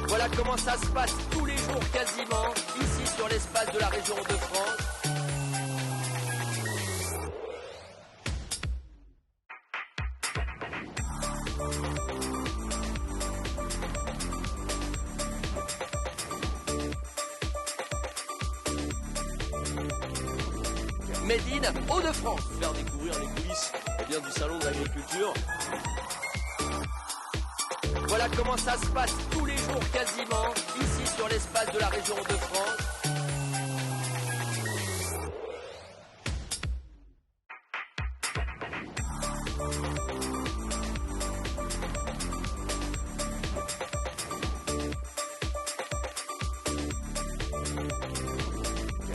Voilà comment ça se passe tous les jours quasiment, ici sur l'espace de la région de France. Made in Hauts-de-France. Faire découvrir les coulisses du salon de l'agriculture. Voilà comment ça se passe tous les jours quasiment, ici sur l'espace de la région de France.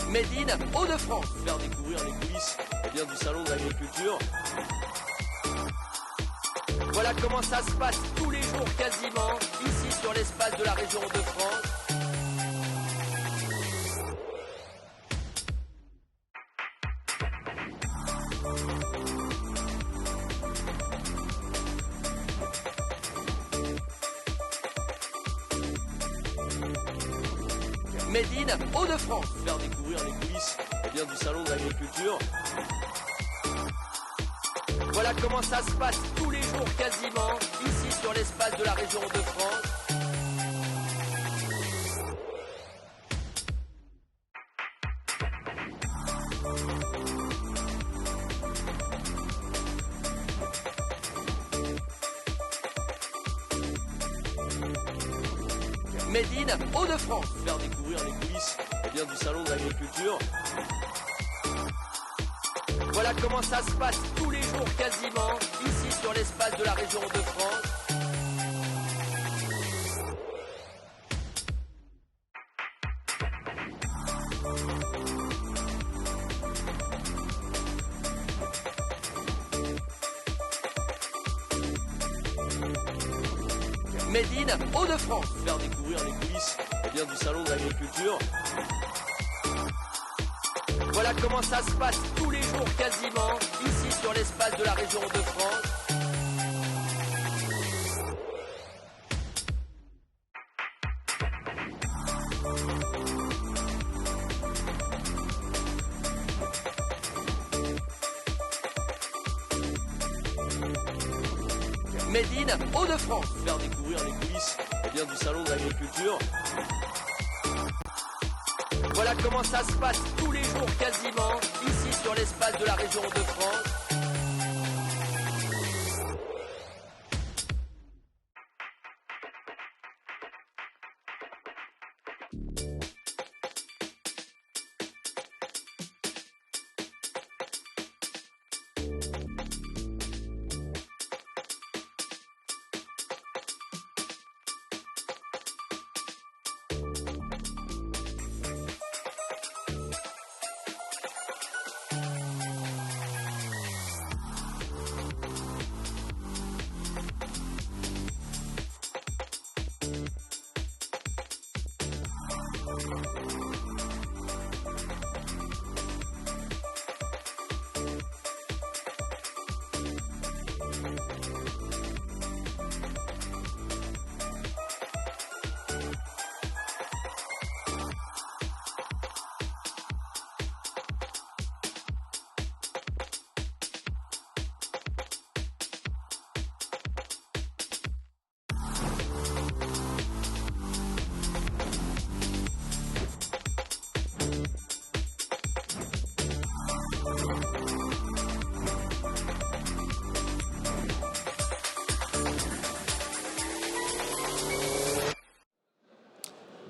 Made in Hauts-de-France. Faire découvrir les coulisses du salon de l'agriculture. Voilà comment ça se passe tous les jours quasiment, ici sur l'espace de la région de France. Made in Hauts-de-France. Faire découvrir les coulisses du salon de l'agriculture. Voilà comment ça se passe tous les jours quasiment, ici sur l'espace de la région de France. Made in Hauts-de-France. Faire découvrir les coulisses du salon de l'agriculture. Voilà comment ça se passe tous les jours quasiment, ici sur l'espace de la région de France. Made in Hauts-de-France. Faire découvrir les coulisses du salon de l'agriculture. Voilà comment ça se passe tous les jours quasiment, ici sur l'espace de la région de France. Made in Hauts-de-France. Faire découvrir les coulisses du salon de l'agriculture. Voilà comment ça se passe tous les jours quasiment, ici sur l'espace de la région de France.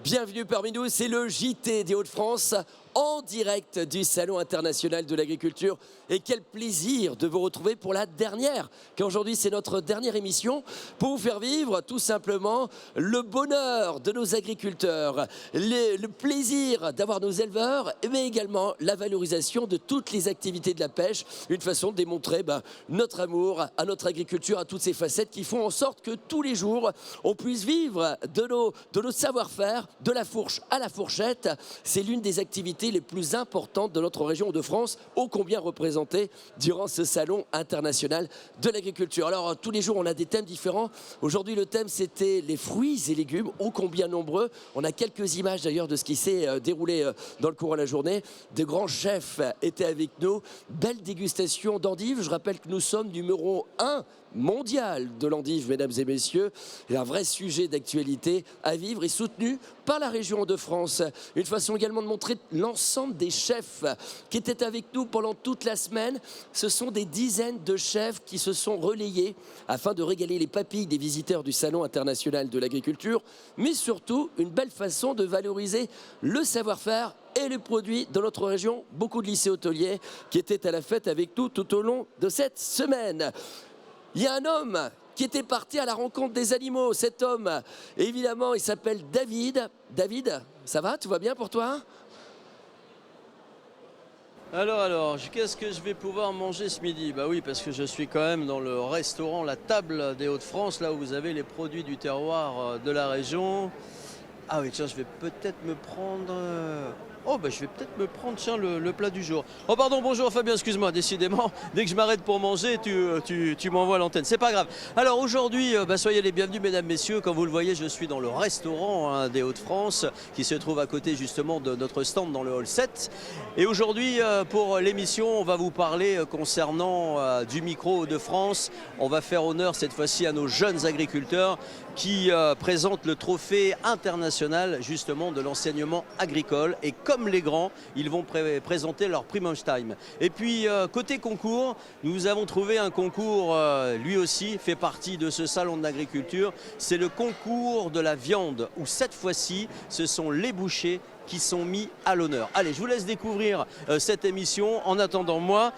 Bienvenue parmi nous, c'est le JT des Hauts-de-France en direct du Salon international de l'agriculture. Et quel plaisir de vous retrouver pour la dernière, car aujourd'hui c'est notre dernière émission pour vous faire vivre tout simplement le bonheur de nos agriculteurs, le plaisir d'avoir nos éleveurs, mais également la valorisation de toutes les activités de la pêche, une façon de démontrer notre amour à notre agriculture, à toutes ces facettes qui font en sorte que tous les jours on puisse vivre de nos savoir-faire, de la fourche à la fourchette. C'est l'une des activités personnalités les plus importantes de notre région de France, ô combien représentées durant ce salon international de l'agriculture. Alors tous les jours on a des thèmes différents. Aujourd'hui le thème c'était les fruits et légumes, ô combien nombreux. On a quelques images d'ailleurs de ce qui s'est déroulé dans le cours de la journée. De grands chefs étaient avec nous. Belle dégustation d'endives. Je rappelle que nous sommes numéro 1 mondial de l'endive, mesdames et messieurs, et un vrai sujet d'actualité à vivre et soutenu par la région de France. Une façon également de montrer l'ensemble des chefs qui étaient avec nous pendant toute la semaine. Ce sont des dizaines de chefs qui se sont relayés afin de régaler les papilles des visiteurs du Salon international de l'agriculture, mais surtout une belle façon de valoriser le savoir-faire et les produits de notre région. Beaucoup de lycées hôteliers qui étaient à la fête avec nous tout au long de cette semaine. Il y a un homme qui était parti à la rencontre des animaux. Cet homme, évidemment, il s'appelle David. David, ça va? Tout va bien pour toi? Alors, qu'est-ce que je vais pouvoir manger ce midi? Bah oui, parce que je suis quand même dans le restaurant La Table des Hauts-de-France, là où vous avez les produits du terroir de la région. Ah oui, tiens, je vais peut-être me prendre... Oh bah je vais peut-être me prendre tiens, le plat du jour. Oh pardon, bonjour Fabien, excuse-moi, décidément, dès que je m'arrête pour manger, tu m'envoies à l'antenne, c'est pas grave. Alors aujourd'hui, soyez les bienvenus mesdames, messieurs, comme vous le voyez, je suis dans le restaurant des Hauts-de-France, qui se trouve à côté justement de notre stand dans le hall 7. Et aujourd'hui, pour l'émission, on va vous parler concernant du micro de France. On va faire honneur cette fois-ci à nos jeunes agriculteurs qui présentent le trophée international justement de l'enseignement agricole. Et comme les grands, ils vont présenter leur Primage Time. Et puis côté concours, nous avons trouvé un concours, lui aussi fait partie de ce salon de l'agriculture. C'est le concours de la viande, où cette fois-ci, ce sont les bouchers qui sont mis à l'honneur. Allez, je vous laisse découvrir cette émission. En attendant, moi,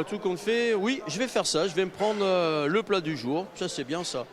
tout compte fait, oui, je vais faire ça. Je vais me prendre le plat du jour. Ça, c'est bien ça.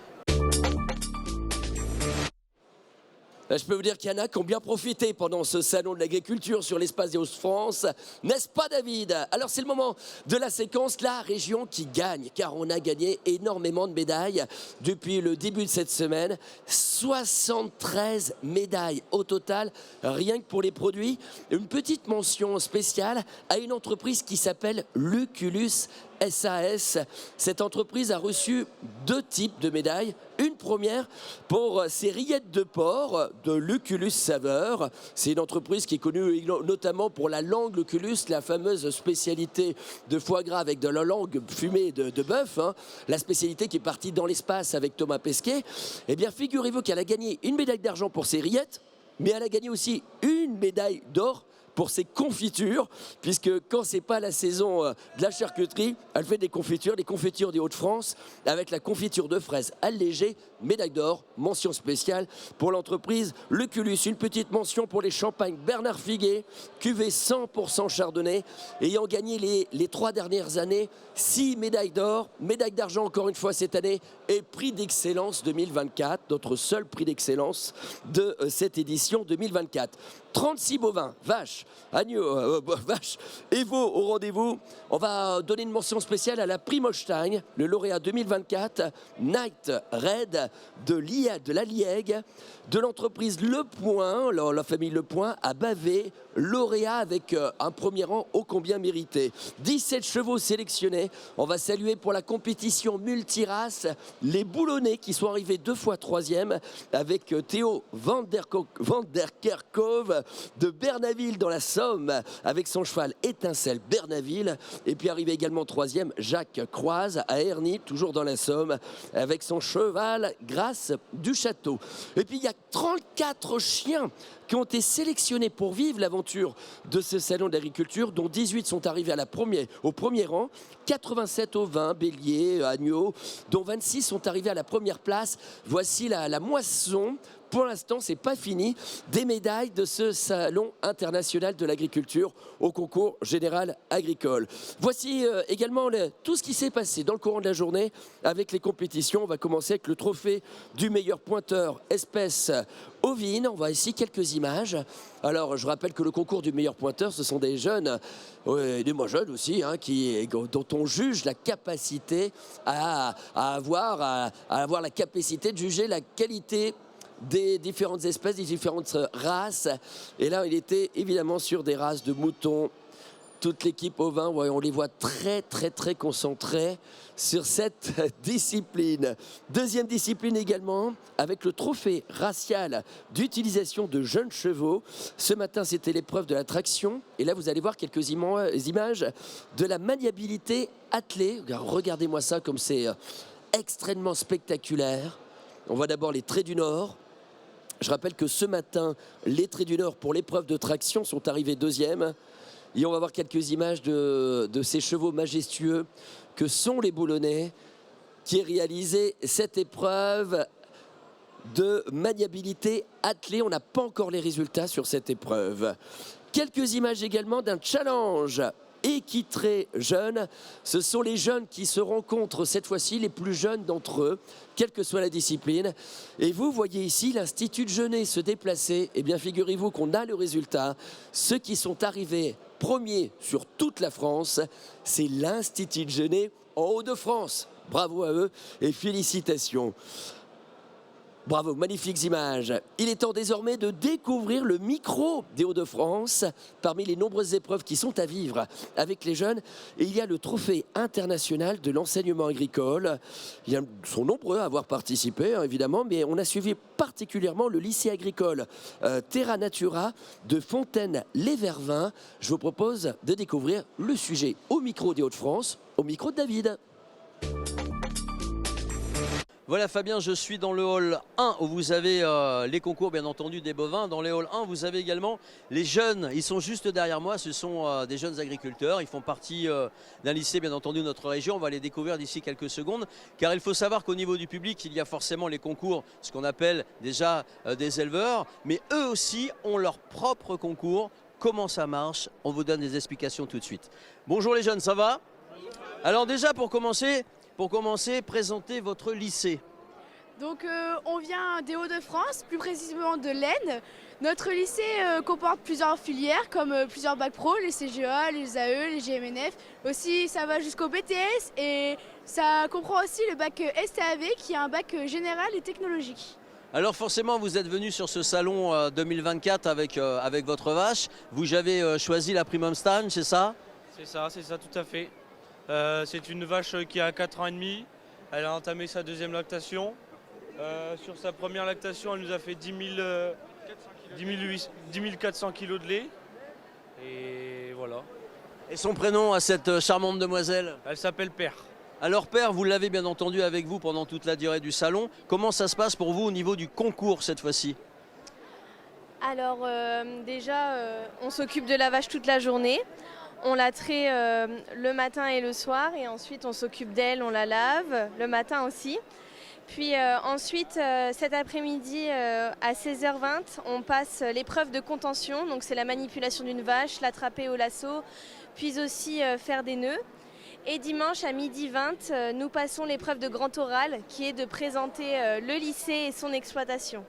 Je peux vous dire qu'il y en a qui ont bien profité pendant ce salon de l'agriculture sur l'espace des Hauts-de-France. N'est-ce pas David? Alors c'est le moment de la séquence, la région qui gagne, car on a gagné énormément de médailles depuis le début de cette semaine. 73 médailles au total, rien que pour les produits. Une petite mention spéciale à une entreprise qui s'appelle Lucullus SAS. Cette entreprise a reçu 2 types de médailles. Une première pour ses rillettes de porc de Lucullus Saveur. C'est une entreprise qui est connue notamment pour la langue Lucullus, la fameuse spécialité de foie gras avec de la langue fumée de bœuf. La spécialité qui est partie dans l'espace avec Thomas Pesquet. Eh bien, figurez-vous qu'elle a gagné une médaille d'argent pour ses rillettes, mais elle a gagné aussi une médaille d'or pour ses confitures, puisque quand c'est pas la saison de la charcuterie, elle fait des confitures des Hauts-de-France, avec la confiture de fraises allégée, médaille d'or, mention spéciale pour l'entreprise Lucullus. Une petite mention pour les champagnes Bernard Figuet, cuvée 100% chardonnay, ayant gagné les 3 dernières années 6 médailles d'or, médaille d'argent encore une fois cette année, et prix d'excellence 2024, notre seul prix d'excellence de cette édition 2024. 36 bovins, vaches, agneaux, vaches et veaux au rendez-vous. On va donner une mention spéciale à la Primage Time, le lauréat 2024, Night Red de la Liègue, de l'entreprise Le Point, la famille Le Point, à Bavé, lauréat avec un premier rang ô combien mérité. 17 chevaux sélectionnés. On va saluer pour la compétition multirace les Boulonnais qui sont arrivés 2 fois 3e avec Théo Van der Kerkhove de Bernaville dans la Somme avec son cheval Étincelle Bernaville. Et puis arrivé également 3e Jacques Croise à Erny, toujours dans la Somme, avec son cheval Grâce du Château. Et puis il y a 34 chiens qui ont été sélectionnés pour vivre l'aventure de ce salon d'agriculture, dont 18 sont arrivés au premier rang, 87 ovins, béliers, agneaux, dont 26 sont arrivés à la première place. Voici la moisson. Pour l'instant, c'est pas fini, des médailles de ce salon international de l'agriculture au concours général agricole. Voici également tout ce qui s'est passé dans le courant de la journée avec les compétitions. On va commencer avec le trophée du meilleur pointeur espèce ovine. On voit ici quelques images. Alors, je rappelle que le concours du meilleur pointeur, ce sont des jeunes, des moins jeunes aussi, dont on juge la capacité à avoir la capacité de juger la qualité des différentes espèces, des différentes races. Et là, il était évidemment sur des races de moutons. Toute l'équipe ovin, ouais, on les voit très concentrés sur cette discipline. Deuxième discipline également, avec le trophée racial d'utilisation de jeunes chevaux. Ce matin, c'était l'épreuve de la traction. Et là, vous allez voir quelques images de la maniabilité attelée. Regardez-moi ça comme c'est extrêmement spectaculaire. On voit d'abord les traits du Nord. Je rappelle que ce matin, les traits du Nord pour l'épreuve de traction sont arrivés deuxième. Et on va voir quelques images de ces chevaux majestueux que sont les Boulonnais qui réalisé cette épreuve de maniabilité attelée. On n'a pas encore les résultats sur cette épreuve. Quelques images également d'un challenge équitré jeune. Ce sont les jeunes qui se rencontrent cette fois-ci, les plus jeunes d'entre eux, quelle que soit la discipline. Et vous voyez ici l'Institut de Genêt se déplacer. Eh bien, figurez-vous qu'on a le résultat. Ceux qui sont arrivés premiers sur toute la France, c'est l'Institut de Genêt en Hauts-de-France. Bravo à eux et félicitations. Bravo, magnifiques images. Il est temps désormais de découvrir le micro des Hauts-de-France. Parmi les nombreuses épreuves qui sont à vivre avec les jeunes, et il y a le trophée international de l'enseignement agricole. Ils sont nombreux à avoir participé, hein, évidemment, mais on a suivi particulièrement le lycée agricole Terra Natura de Fontaine-les-Vervins. Je vous propose de découvrir le sujet au micro des Hauts-de-France, au micro de David. Voilà Fabien, je suis dans le hall 1 où vous avez les concours bien entendu des bovins. Dans les hall 1, vous avez également les jeunes. Ils sont juste derrière moi, ce sont des jeunes agriculteurs. Ils font partie d'un lycée bien entendu de notre région. On va les découvrir d'ici quelques secondes. Car il faut savoir qu'au niveau du public, il y a forcément les concours, ce qu'on appelle déjà des éleveurs. Mais eux aussi ont leur propre concours. Comment ça marche? On vous donne des explications tout de suite. Bonjour les jeunes, ça va? Alors déjà pour commencer, présentez votre lycée. Donc on vient des Hauts-de-France, plus précisément de l'Aisne. Notre lycée comporte plusieurs filières comme plusieurs bacs pro, les CGA, les AE, les GMNF. Aussi ça va jusqu'au BTS et ça comprend aussi le bac STAV qui est un bac général et technologique. Alors forcément vous êtes venu sur ce salon 2024 avec votre vache. Vous avez choisi la Primum Stan, c'est ça? C'est ça tout à fait. C'est une vache qui a 4 ans et demi. Elle a entamé sa deuxième lactation. Sur sa première lactation, elle nous a fait 10 400 kg de lait. Et voilà. Et son prénom à cette charmante demoiselle? Elle s'appelle Père. Alors Père, vous l'avez bien entendu avec vous pendant toute la durée du salon. Comment ça se passe pour vous au niveau du concours cette fois-ci? Alors déjà, on s'occupe de la vache toute la journée. On la traite le matin et le soir et ensuite on s'occupe d'elle, on la lave le matin aussi. Puis ensuite cet après-midi à 16h20 on passe l'épreuve de contention, donc c'est la manipulation d'une vache, l'attraper au lasso, puis aussi faire des nœuds. Et dimanche à 12h20 nous passons l'épreuve de grand oral qui est de présenter le lycée et son exploitation.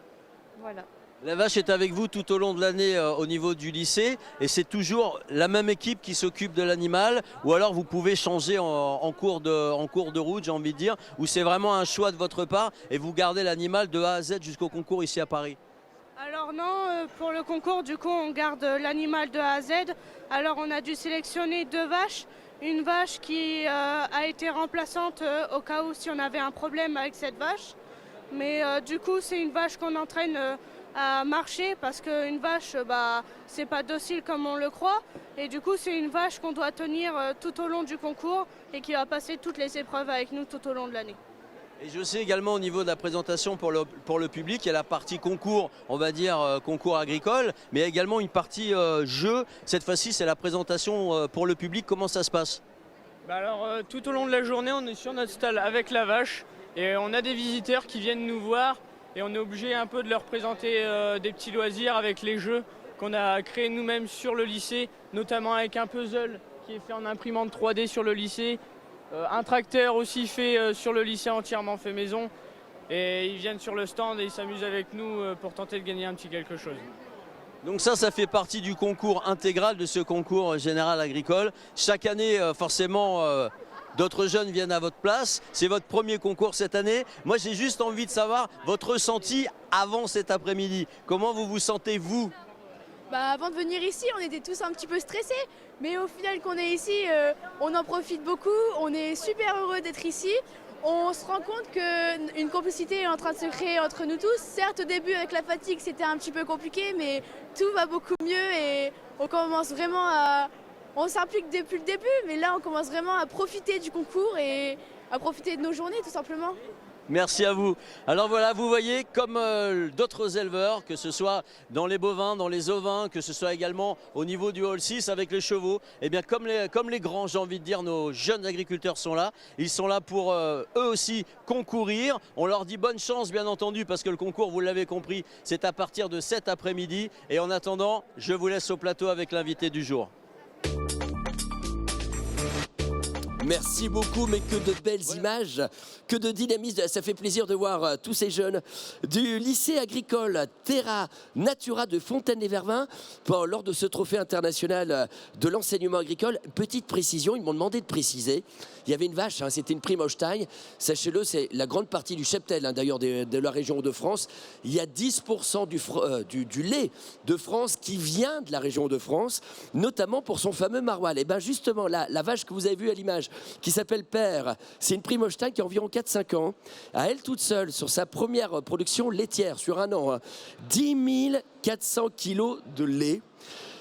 Voilà. La vache est avec vous tout au long de l'année au niveau du lycée et c'est toujours la même équipe qui s'occupe de l'animal ou alors vous pouvez changer en cours de route, j'ai envie de dire, ou c'est vraiment un choix de votre part et vous gardez l'animal de A à Z jusqu'au concours ici à Paris? Alors non, pour le concours du coup on garde l'animal de A à Z. Alors on a dû sélectionner 2 vaches. Une vache qui a été remplaçante au cas où si on avait un problème avec cette vache. Mais du coup c'est une vache qu'on entraîne à marcher parce qu'une vache, c'est pas docile comme on le croit. Et du coup, c'est une vache qu'on doit tenir tout au long du concours et qui va passer toutes les épreuves avec nous tout au long de l'année. Et je sais également au niveau de la présentation pour le public, il y a la partie concours, on va dire concours agricole, mais il y a également une partie jeu. Cette fois-ci, c'est la présentation pour le public. Comment ça se passe? Alors, tout au long de la journée, on est sur notre stall avec la vache et on a des visiteurs qui viennent nous voir. Et on est obligé un peu de leur présenter des petits loisirs avec les jeux qu'on a créés nous-mêmes sur le lycée, notamment avec un puzzle qui est fait en imprimante 3D sur le lycée, un tracteur aussi fait sur le lycée entièrement fait maison. Et ils viennent sur le stand et ils s'amusent avec nous pour tenter de gagner un petit quelque chose. Donc ça fait partie du concours intégral de ce concours général agricole. Chaque année, forcément, d'autres jeunes viennent à votre place. C'est votre premier concours cette année. Moi, j'ai juste envie de savoir votre ressenti avant cet après-midi. Comment vous vous sentez, vous? Avant de venir ici, on était tous un petit peu stressés, mais au final qu'on est ici, on en profite beaucoup, on est super heureux d'être ici. On se rend compte qu'une complicité est en train de se créer entre nous tous. Certes, au début, avec la fatigue, c'était un petit peu compliqué, mais tout va beaucoup mieux et on commence vraiment à... On s'implique depuis le début, mais là, on commence vraiment à profiter du concours et à profiter de nos journées, tout simplement. Merci à vous. Alors voilà, vous voyez, comme d'autres éleveurs, que ce soit dans les bovins, dans les ovins, que ce soit également au niveau du Hall 6 avec les chevaux, et bien comme les grands, j'ai envie de dire, nos jeunes agriculteurs sont là. Ils sont là pour eux aussi concourir. On leur dit bonne chance, bien entendu, parce que le concours, vous l'avez compris, c'est à partir de cet après-midi. Et en attendant, je vous laisse au plateau avec l'invité du jour. Merci beaucoup, mais que de belles images, que de dynamisme. Ça fait plaisir de voir tous ces jeunes du lycée agricole Terra Natura de Fontaine-les-Vervins lors de ce trophée international de l'enseignement agricole. Petite précision, ils m'ont demandé de préciser. Il y avait une vache, c'était une prime Holstein. Sachez-le, c'est la grande partie du cheptel, d'ailleurs, de la région de France. Il y a 10% du lait de France qui vient de la région de France, notamment pour son fameux maroilles. Et bien justement, la vache que vous avez vue à l'image, qui s'appelle Père, c'est une prime Holstein qui a environ 4-5 ans. À elle toute seule, sur sa première production laitière, sur un an, 10 400 kilos de lait.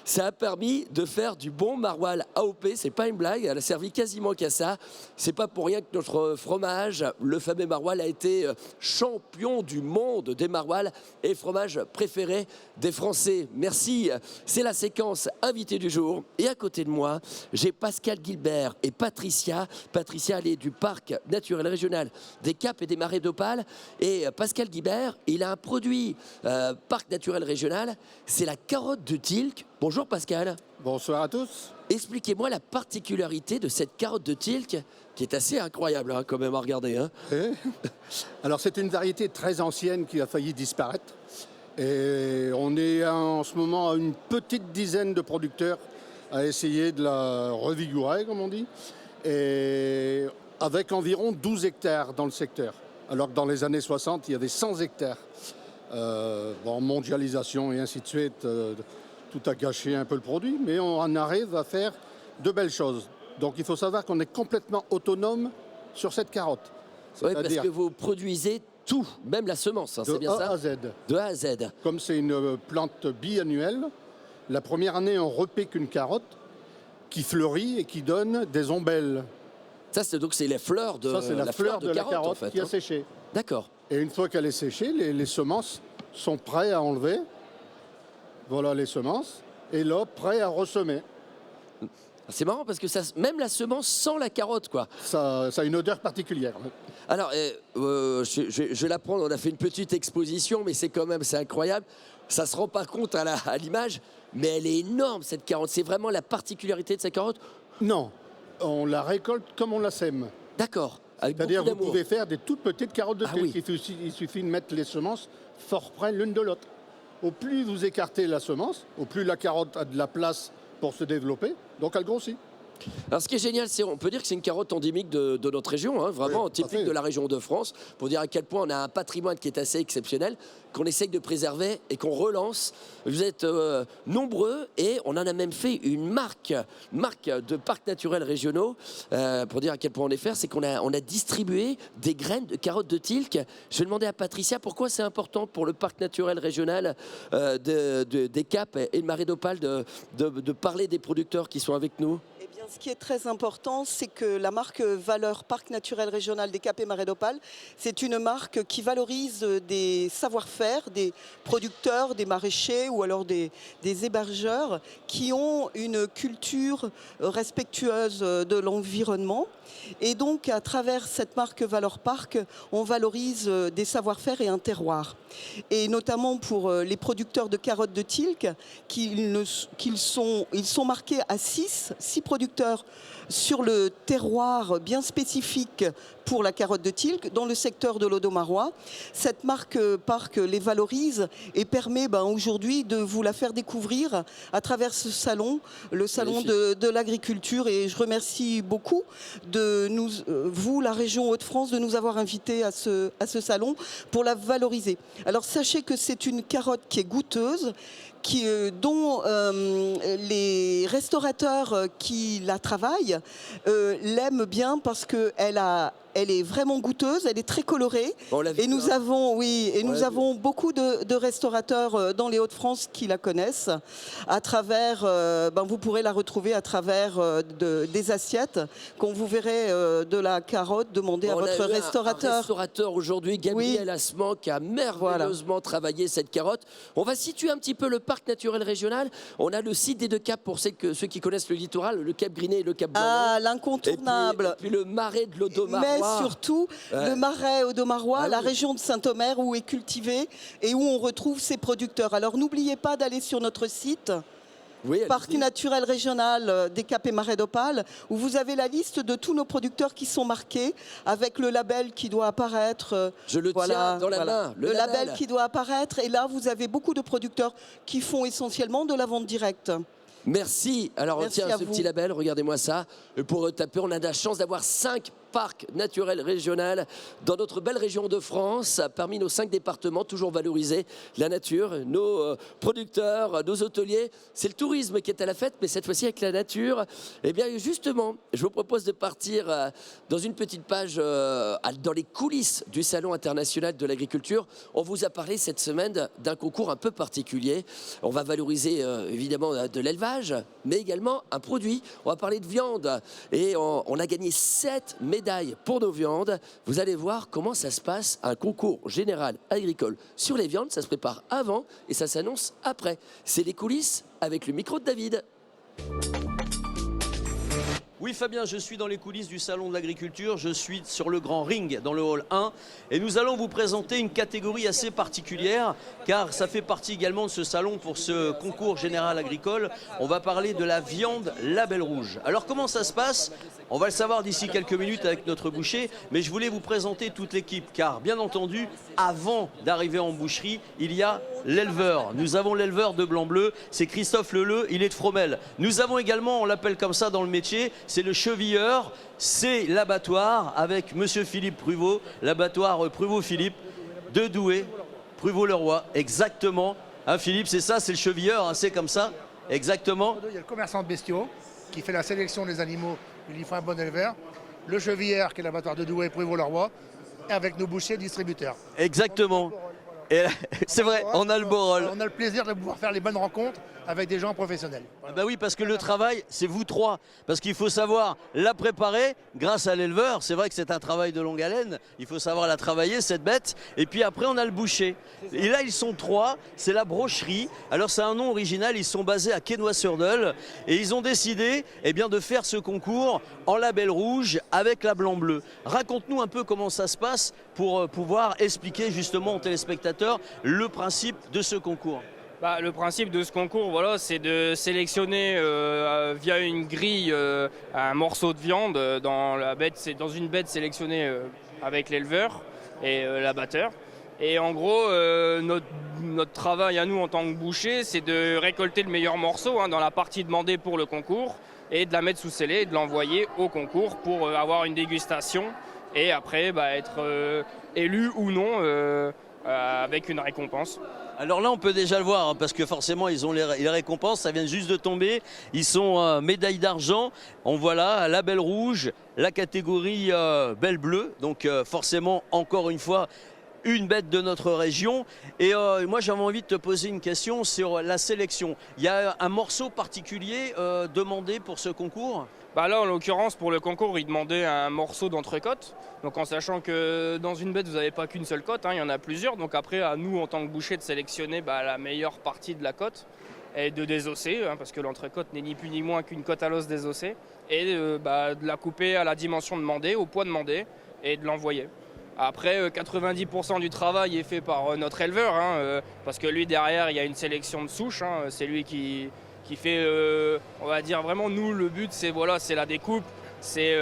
Ça a permis de faire du bon maroilles AOP, c'est pas une blague, elle a servi quasiment qu'à ça. C'est pas pour rien que notre fromage, le fameux maroilles, a été champion du monde des maroilles et fromage préféré des Français. Merci, c'est la séquence invitée du jour. Et à côté de moi, j'ai Pascal Guilbert et Patricia. Patricia, elle est du parc naturel régional des Caps et des Marais d'Opale. Et Pascal Guilbert, il a un produit parc naturel régional, c'est la carotte de Tilk. Bonjour Pascal. Bonsoir à tous. Expliquez-moi la particularité de cette carotte de Tilk qui est assez incroyable quand même à regarder. Alors c'est une variété très ancienne qui a failli disparaître. Et on est en ce moment à une petite dizaine de producteurs à essayer de la revigorer, comme on dit, et avec environ 12 hectares dans le secteur. Alors que dans les années 60, il y avait 100 hectares. Mondialisation et ainsi de suite... tout a gâché un peu le produit, mais on en arrive à faire de belles choses. Donc il faut savoir qu'on est complètement autonome sur cette carotte. Oui, parce que vous produisez tout, même la semence, c'est bien ça ? De A à Z. De A à Z. Comme c'est une plante biannuelle, la première année on repique une carotte qui fleurit et qui donne des ombelles. Ça, c'est les fleurs de ça, c'est la fleur de la carotte en fait, qui a séché. D'accord. Et une fois qu'elle est séchée, les semences sont prêtes à enlever. Voilà les semences, et là, prêt à ressemer. C'est marrant parce que même la semence sent la carotte, quoi. Ça a une odeur particulière. Alors, je vais la prendre, on a fait une petite exposition, mais c'est incroyable. Ça se rend pas compte à l'image, mais elle est énorme, cette carotte. C'est vraiment la particularité de cette carotte ? Non, on la récolte comme on la sème. D'accord. C'est-à-dire vous pouvez faire des toutes petites carottes de Tilk. Oui. Il suffit de mettre les semences fort près l'une de l'autre. Au plus vous écartez la semence, au plus la carotte a de la place pour se développer, donc elle grossit. Alors ce qui est génial, on peut dire que c'est une carotte endémique de notre région, vraiment oui, typique de la région de France, pour dire à quel point on a un patrimoine qui est assez exceptionnel, qu'on essaye de préserver et qu'on relance. Vous êtes nombreux et on en a même fait une marque de parcs naturels régionaux, pour dire à quel point on est fiers, c'est qu'on a distribué des graines de carottes de Tilk. Je vais demander à Patricia pourquoi c'est important pour le parc naturel régional des Caps et de Marais d'Opale de parler des producteurs qui sont avec nous. Ce qui est très important, c'est que la marque Valeur Parc Naturel Régional des Caps et Marais d'Opale, c'est une marque qui valorise des savoir-faire, des producteurs, des maraîchers ou alors des hébergeurs qui ont une culture respectueuse de l'environnement. Et donc, à travers cette marque Valeur Parc, on valorise des savoir-faire et un terroir. Et notamment pour les producteurs de carottes de Tilk, ils sont marqués à 6 producteurs producteurs sur le terroir bien spécifique pour la carotte de Tilk dans le secteur de l'Audomarois. Cette marque Parc les valorise et permet aujourd'hui de vous la faire découvrir à travers ce salon, le salon de l'agriculture. Et je remercie beaucoup vous, la région Hauts-de-France, de nous avoir invités à ce salon pour la valoriser. Alors sachez que c'est une carotte qui est goûteuse, dont les restaurateurs qui la travaillent l'aiment bien parce qu'elle est vraiment goûteuse, elle est très colorée. Et nous avons beaucoup de restaurateurs dans les Hauts-de-France qui la connaissent. À travers, vous pourrez la retrouver à travers des assiettes. Quand vous verrez de la carotte, demandez à votre restaurateur. Un restaurateur aujourd'hui, Gabriel Assman, qui a merveilleusement travaillé cette carotte. On va situer un petit peu le parc naturel régional. On a le site des deux caps pour ceux qui connaissent le littoral, le cap Grinet et le cap Blanc. Ah, l'incontournable. Et puis le marais de l'Audomarois. Mais surtout, le marais Audomarois, la région de Saint-Omer où est cultivé et où on retrouve ses producteurs. Alors n'oubliez pas d'aller sur notre site. Parc naturel régional des Caps et Marais d'Opale, où vous avez la liste de tous nos producteurs qui sont marqués avec le label qui doit apparaître. Je le tiens dans la main. Le label qui doit apparaître. Et là, vous avez beaucoup de producteurs qui font essentiellement de la vente directe. Merci. Alors tiens, ce petit label, regardez-moi ça. Pour taper, on a la chance d'avoir 5 parcs naturels régionaux dans notre belle région de France, parmi nos 5 départements, toujours valoriser la nature, nos producteurs, nos hôteliers. C'est le tourisme qui est à la fête, mais cette fois-ci avec la nature. Eh bien justement, je vous propose de partir dans une petite page dans les coulisses du Salon international de l'agriculture. On vous a parlé cette semaine d'un concours un peu particulier. On va valoriser évidemment de l'élevage, mais également un produit. On va parler de viande et on a gagné 7 médailles pour nos viandes. Vous allez voir comment ça se passe, un concours général agricole sur les viandes. Ça se prépare avant et ça s'annonce après. C'est les coulisses avec le micro de David. Oui Fabien, je suis dans les coulisses du Salon de l'Agriculture, je suis sur le grand ring dans le hall 1 et nous allons vous présenter une catégorie assez particulière car ça fait partie également de ce salon pour ce concours général agricole. On va parler de la viande label rouge. Alors comment ça se passe ? On va le savoir d'ici quelques minutes avec notre boucher, mais je voulais vous présenter toute l'équipe car bien entendu, avant d'arriver en boucherie, il y a l'éleveur. Nous avons l'éleveur de blanc-bleu, c'est Christophe Leleu, il est de Fromelles. Nous avons également, on l'appelle comme ça dans le métier, c'est le chevilleur, c'est l'abattoir avec monsieur Philippe Pruvot, l'abattoir Pruvot-Philippe de Douai, Pruvot-le-Roi, exactement. Hein, Philippe, c'est ça, c'est le chevilleur, hein, c'est comme ça, exactement. Il y a le commerçant de bestiaux qui fait la sélection des animaux, il faut un bon éleveur. Le chevilleur qui est l'abattoir de Douai, Pruvot-le-Roi, et avec nos bouchers distributeurs. Exactement. C'est vrai, on a le beau rôle. On a le plaisir de pouvoir faire les bonnes rencontres avec des gens professionnels. Voilà. Bah oui, parce que le travail, c'est vous trois. Parce qu'il faut savoir la préparer grâce à l'éleveur. C'est vrai que c'est un travail de longue haleine. Il faut savoir la travailler, cette bête. Et puis après, on a le boucher. Et là, ils sont 3. C'est la brocherie. Alors, c'est un nom original. Ils sont basés à Quesnoy-sur-Dole. Et ils ont décidé de faire ce concours en label rouge avec la blanc-bleu. Raconte-nous un peu comment ça se passe pour pouvoir expliquer justement aux téléspectateurs le principe de ce concours. Le principe de ce concours, c'est de sélectionner via une grille un morceau de viande dans une bête sélectionnée avec l'éleveur et l'abatteur. Et en gros, notre travail à nous en tant que boucher, c'est de récolter le meilleur morceau dans la partie demandée pour le concours et de la mettre sous scellé et de l'envoyer au concours pour avoir une dégustation et après être élu ou non avec une récompense. Alors là, on peut déjà le voir, parce que forcément, ils ont les récompenses, ça vient juste de tomber. Ils sont médaille d'argent, on voit là, label rouge, la catégorie belle bleue. Donc forcément, encore une fois, une bête de notre région. Et moi, j'avais envie de te poser une question sur la sélection. Il y a un morceau particulier demandé pour ce concours ? Là, en l'occurrence, pour le concours, ils demandaient un morceau d'entrecôte. Donc en sachant que dans une bête, vous n'avez pas qu'une seule côte, il y en a plusieurs. Donc après, à nous, en tant que boucher, de sélectionner la meilleure partie de la côte et de désosser, parce que l'entrecôte n'est ni plus ni moins qu'une côte à l'os désossée, et de la couper à la dimension demandée, au poids demandé, et de l'envoyer. Après, 90% du travail est fait par notre éleveur, parce que lui, derrière, il y a une sélection de souches. C'est lui qui qui fait, on va dire vraiment, nous, le but, c'est voilà, c'est la découpe, c'est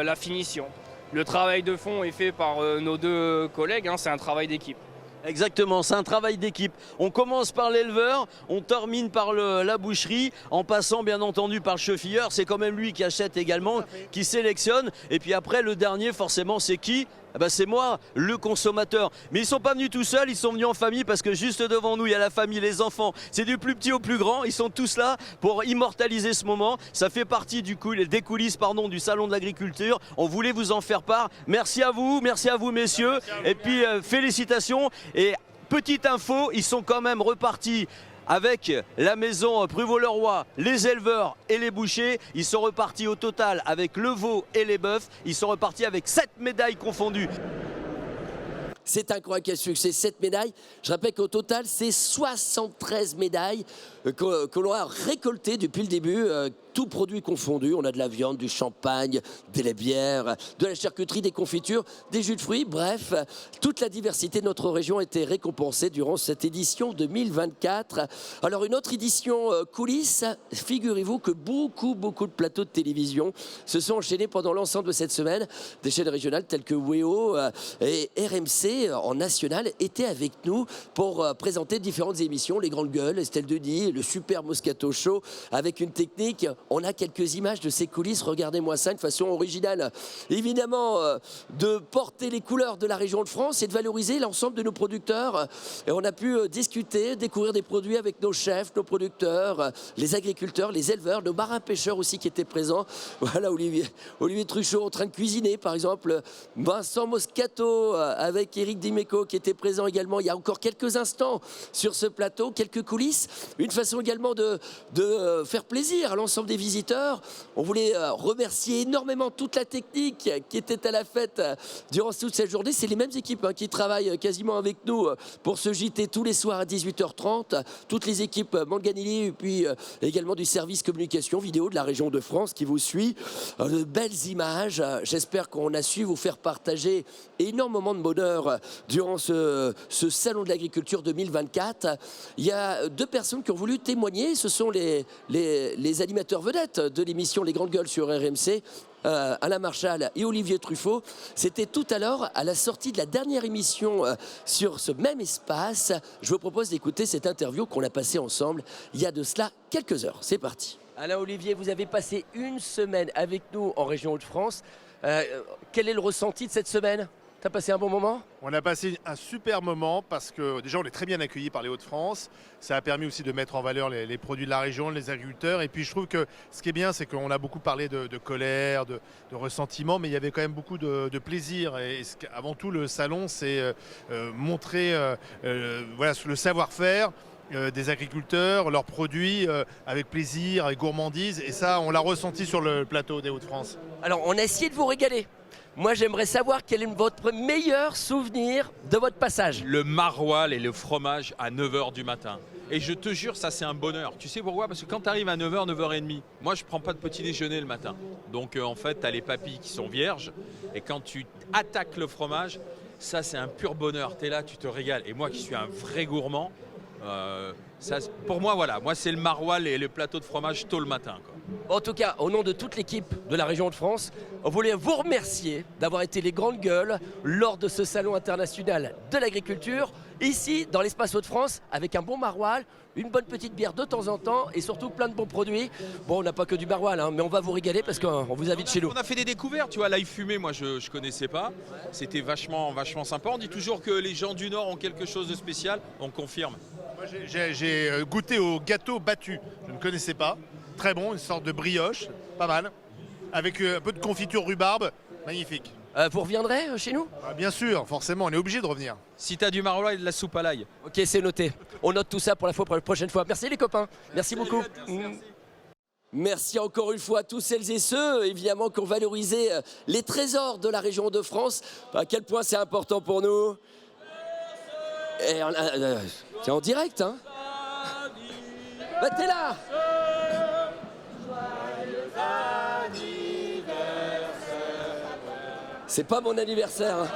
la finition. Le travail de fond est fait par nos deux collègues, hein, c'est un travail d'équipe. Exactement, c'est un travail d'équipe. On commence par l'éleveur, on termine par la boucherie, en passant bien entendu par le chauffeur. C'est quand même lui qui achète également, qui sélectionne. Et puis après, le dernier, forcément, c'est qui ? Eh ben, c'est moi, le consommateur. Mais ils ne sont pas venus tout seuls, ils sont venus en famille parce que juste devant nous, il y a la famille, les enfants. C'est du plus petit au plus grand. Ils sont tous là pour immortaliser ce moment. Ça fait partie des coulisses du Salon de l'Agriculture. On voulait vous en faire part. Merci à vous messieurs. Et puis félicitations. Et petite info, ils sont quand même repartis avec la maison Pruvot-le-Roi, les éleveurs et les bouchers. Ils sont repartis au total avec le veau et les bœufs. Ils sont repartis avec 7 médailles confondues. C'est incroyable, quel succès, 7 médailles. Je rappelle qu'au total, c'est 73 médailles que l'on a récoltées depuis le début, tout produit confondu. On a de la viande, du champagne, des bières, de la charcuterie, des confitures, des jus de fruits. Bref, toute la diversité de notre région a été récompensée durant cette édition 2024. Alors une autre édition coulisses, figurez-vous que beaucoup de plateaux de télévision se sont enchaînés pendant l'ensemble de cette semaine. Des chaînes régionales telles que WEO et RMC en national étaient avec nous pour présenter différentes émissions. Les Grandes Gueules, Estelle Denis, le Super Moscato Show avec une technique. On a quelques images de ces coulisses, regardez-moi ça, de façon originale. Évidemment, de porter les couleurs de la région de France et de valoriser l'ensemble de nos producteurs. Et on a pu discuter, découvrir des produits avec nos chefs, nos producteurs, les agriculteurs, les éleveurs, nos marins-pêcheurs aussi qui étaient présents. Voilà, Olivier Truchot en train de cuisiner, par exemple. Vincent Moscato avec Éric Dimeco qui était présent également il y a encore quelques instants sur ce plateau. Quelques coulisses. Une façon également de faire plaisir à l'ensemble des visiteurs. On voulait remercier énormément toute la technique qui était à la fête durant toute cette journée. C'est les mêmes équipes qui travaillent quasiment avec nous pour ce JT tous les soirs à 18h30. Toutes les équipes Manganelli et puis également du service communication vidéo de la région de France qui vous suit. De belles images. J'espère qu'on a su vous faire partager énormément de bonheur durant ce Salon de l'Agriculture 2024. Il y a deux personnes qui ont voulu témoigner. Ce sont les animateurs vedettes de l'émission Les Grandes Gueules sur RMC, Alain Marchal et Olivier Truchot. C'était tout à l'heure à la sortie de la dernière émission sur ce même espace. Je vous propose d'écouter cette interview qu'on a passée ensemble il y a de cela quelques heures. C'est parti. Alain, Olivier, vous avez passé une semaine avec nous en région Hauts-de-France. Quel est le ressenti de cette semaine ? T'as passé un bon moment ? On a passé un super moment parce que déjà on est très bien accueillis par les Hauts-de-France. Ça a permis aussi de mettre en valeur les produits de la région, les agriculteurs. Et puis je trouve que ce qui est bien, c'est qu'on a beaucoup parlé de colère, de ressentiment, mais il y avait quand même beaucoup de plaisir. Et avant tout, le salon, c'est montrer voilà, le savoir-faire des agriculteurs, leurs produits avec plaisir, avec gourmandise. Et ça, on l'a ressenti sur le plateau des Hauts-de-France. Alors, on a essayé de vous régaler. Moi, j'aimerais savoir quel est votre meilleur souvenir de votre passage. Le maroilles et le fromage à 9h du matin. Et je te jure, ça c'est un bonheur. Tu sais pourquoi ? Parce que quand tu arrives à 9h, 9h30, moi je prends pas de petit déjeuner le matin. Donc en fait, tu as les papilles qui sont vierges. Et quand tu attaques le fromage, ça c'est un pur bonheur. Tu es là, tu te régales. Et moi qui suis un vrai gourmand, ça, pour moi, voilà. Moi c'est le maroilles et le plateau de fromage tôt le matin, quoi. En tout cas, au nom de toute l'équipe de la région de France, on voulait vous remercier d'avoir été les grandes gueules lors de ce salon international de l'agriculture, ici dans l'espace Hauts-de-France, avec un bon maroilles, une bonne petite bière de temps en temps et surtout plein de bons produits. Bon, on n'a pas que du maroilles, hein, mais on va vous régaler parce qu'on vous invite chez nous. On a fait des découvertes, tu vois, l'ail fumé, moi je ne connaissais pas. C'était vachement sympa. On dit toujours que les gens du Nord ont quelque chose de spécial, on confirme. Moi, j'ai goûté au gâteau battu, je ne connaissais pas. Très bon, une sorte de brioche, pas mal, avec un peu de confiture rhubarbe, magnifique. Vous reviendrez chez nous ? Bien sûr, forcément, on est obligé de revenir. Si tu as du maroilles et de la soupe à l'ail. Ok, c'est noté. On note tout ça pour la prochaine fois. Merci les copains, merci beaucoup. Merci. Merci encore une fois à tous celles et ceux, évidemment, qui ont valorisé les trésors de la région de France. À quel point c'est important pour nous. Et c'est en direct, hein ? Bah t'es là ! C'est pas mon anniversaire. Hein.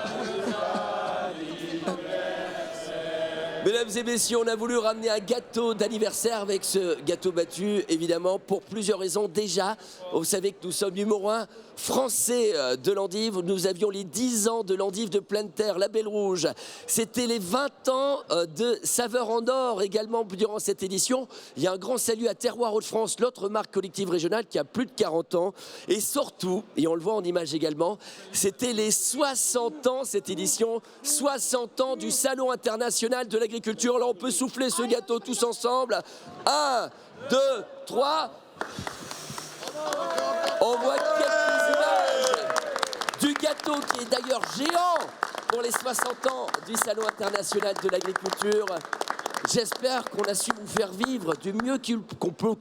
Mesdames et messieurs, on a voulu ramener un gâteau d'anniversaire avec ce gâteau battu, évidemment, pour plusieurs raisons. Déjà, vous savez que nous sommes numéro 1 français de l'endive. Nous avions les 10 ans de l'endive de pleine terre, la Belle Rouge. C'était les 20 ans de Saveur en Or également durant cette édition. Il y a un grand salut à Terroir Hauts-de-France, l'autre marque collective régionale qui a plus de 40 ans. Et surtout, et on le voit en image également, c'était les 60 ans, cette édition, 60 ans du Salon international de l'agriculture. Alors on peut souffler ce gâteau tous ensemble. 1, 2, 3. On voit quelques images du gâteau qui est d'ailleurs géant pour les 60 ans du Salon international de l'agriculture. J'espère qu'on a su vous faire vivre du mieux qu'on peut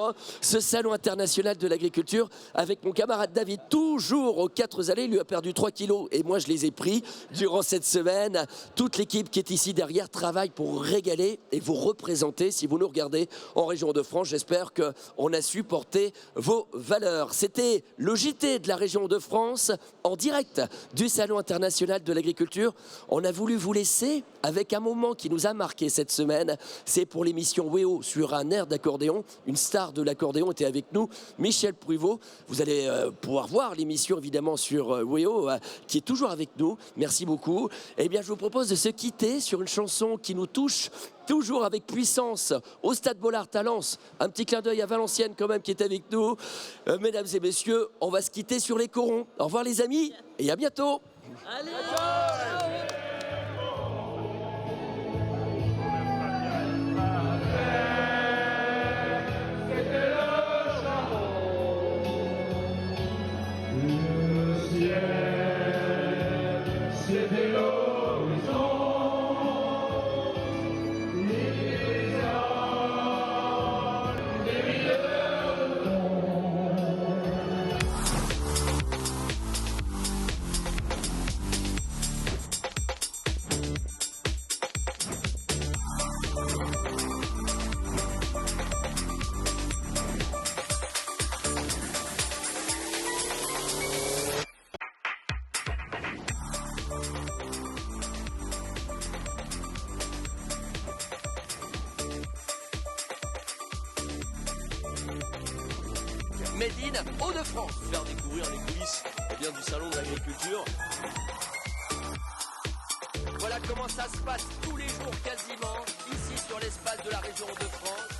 hein, ce Salon international de l'agriculture avec mon camarade David, toujours aux 4 allées. Il lui a perdu 3 kilos et moi je les ai pris durant cette semaine. Toute l'équipe qui est ici derrière travaille pour régaler et vous représenter. Si vous nous regardez en région de France, j'espère qu'on a su porter vos valeurs. C'était le JT de la région de France en direct du Salon international de l'agriculture. On a voulu vous laisser avec un moment qui nous a marqué cette semaine. C'est pour l'émission WEO sur un air d'accordéon. Une star de l'accordéon était avec nous, Michel Pruvot. Vous allez pouvoir voir l'émission évidemment sur WEO qui est toujours avec nous. Merci beaucoup. Eh bien, je vous propose de se quitter sur une chanson qui nous touche toujours avec puissance au Stade Bollaert à Lens. Un petit clin d'œil à Valenciennes quand même qui est avec nous. Mesdames et messieurs, on va se quitter sur les corons. Au revoir les amis et à bientôt. Allez, Made in Hauts-de-France. Faire découvrir les coulisses du Salon de l'agriculture. Voilà comment ça se passe tous les jours quasiment, ici sur l'espace de la région Hauts-de-France.